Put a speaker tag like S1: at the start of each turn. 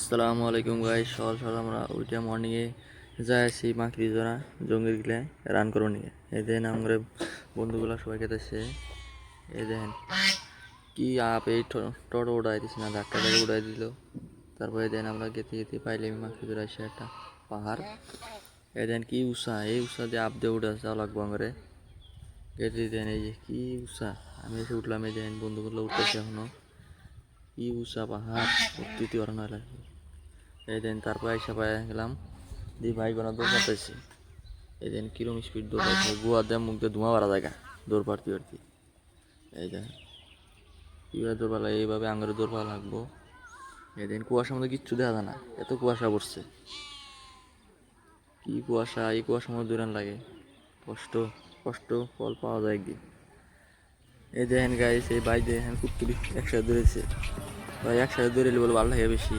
S1: আসসালামু আলাইকুম গাইস। সকাল সকাল আমরা ওইটা মর্নিংয়ে যাই আছি মাকড়ি ধরা জঙ্গির গিলে রান করবো নিয়ে। এই দেন আমরা বন্ধুগুলা সবাই খেতেছে। এই দেন কি আপ এই টোটো উড়াই দিস না, ধাক্কা ধরে উড়াই দিল। তারপরে দেন আমরা গেতে গেতে পাইলাম মাকড়ি ধরা এসে একটা পাহাড়। এই দেন কি উষা, এই উষা দিয়ে আপ দিয়ে উঠে যাওয়া লাগবো আমারে। গেতে দেন এই যে কি উষা, আমি এসে উঠলাম। এই দেন বন্ধুগুলো উঠতেছে এখনো। কি উষা পাহাড়, উঠতে পারা নয় লাগবে। এই দিন তারপর এসে পাই গেলাম দি ভাই গোনা দৌড় পারতেছি। এই দিন কিরম স্পিড দৌড় পাচ্ছে, গুয়া দিয়ে মুখ দিয়ে ধোঁয়া বাড়া জায়গা দৌড় পারতে পারতি। এই দেন কীভাবে দৌড় পালা, এইভাবে আঙুরে দৌড় পালা লাগবো। এই দিন কুয়াশার মধ্যে কিচ্ছু দেখা যায় না, এত কুয়াশা পড়ছে। কি কুয়াশা, এই কুয়াশার মধ্যে দৌড়ান লাগে, কষ্ট কষ্ট ফল পাওয়া যায় একদিন। এই দেখেন গাইস, এই ভাই দেখেন কুত্তুরি একসাথে দৌড়েছে। ভাই একসাথে দৌড়েলে বলে ভালো লাগে বেশি।